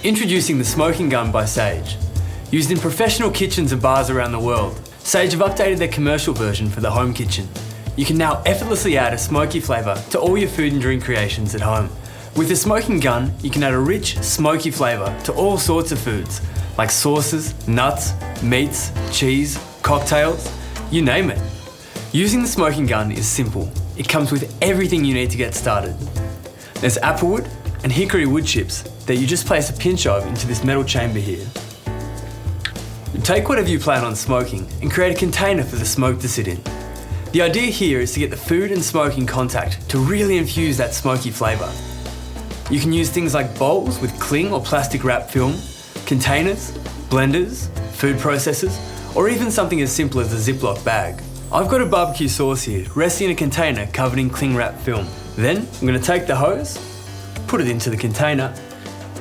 Introducing the Smoking Gun by Sage. Used in professional kitchens and bars around the world, Sage have updated their commercial version for the home kitchen. You can now effortlessly add a smoky flavour to all your food and drink creations at home. With the Smoking Gun, you can add a rich, smoky flavour to all sorts of foods, like sauces, nuts, meats, cheese, cocktails, you name it. Using the Smoking Gun is simple. It comes with everything you need to get started. There's applewood and hickory wood chips that you just place a pinch of into this metal chamber here. Take whatever you plan on smoking and create a container for the smoke to sit in. The idea here is to get the food and smoke in contact to really infuse that smoky flavour. You can use things like bowls with cling or plastic wrap film, containers, blenders, food processors, or even something as simple as a Ziploc bag. I've got a barbecue sauce here, resting in a container covered in cling wrap film. Then I'm going to take the hose, put it into the container,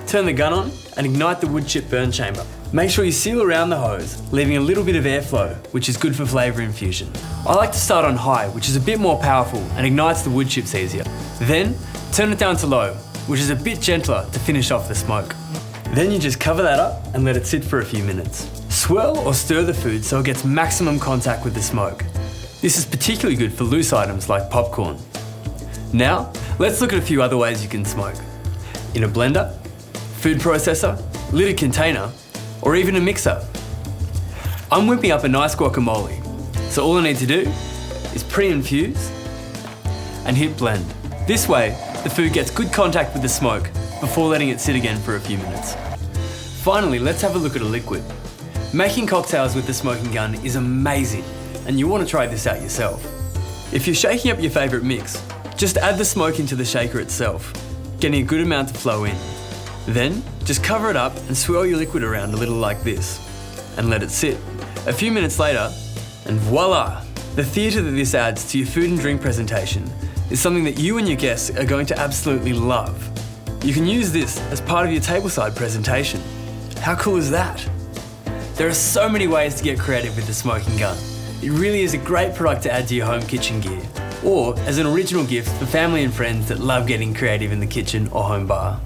turn the gun on and ignite the wood chip burn chamber. Make sure you seal around the hose, leaving a little bit of airflow, which is good for flavour infusion. I like to start on high, which is a bit more powerful and ignites the wood chips easier. Then turn it down to low, which is a bit gentler to finish off the smoke. Then you just cover that up and let it sit for a few minutes. Swirl or stir the food so it gets maximum contact with the smoke. This is particularly good for loose items like popcorn. Now, let's look at a few other ways you can smoke. In a blender, food processor, lidded container, or even a mixer. I'm whipping up a nice guacamole, so all I need to do is pre-infuse and hit blend. This way, the food gets good contact with the smoke before letting it sit again for a few minutes. Finally, let's have a look at a liquid. Making cocktails with the Smoking Gun is amazing, and you want to try this out yourself. If you're shaking up your favourite mix, just add the smoke into the shaker itself, getting a good amount to flow in. Then, just cover it up and swirl your liquid around a little like this, and let it sit. A few minutes later, and voila! The theatre that this adds to your food and drink presentation is something that you and your guests are going to absolutely love. You can use this as part of your tableside presentation. How cool is that? There are so many ways to get creative with the Smoking Gun. It really is a great product to add to your home kitchen gear, or as an original gift for family and friends that love getting creative in the kitchen or home bar.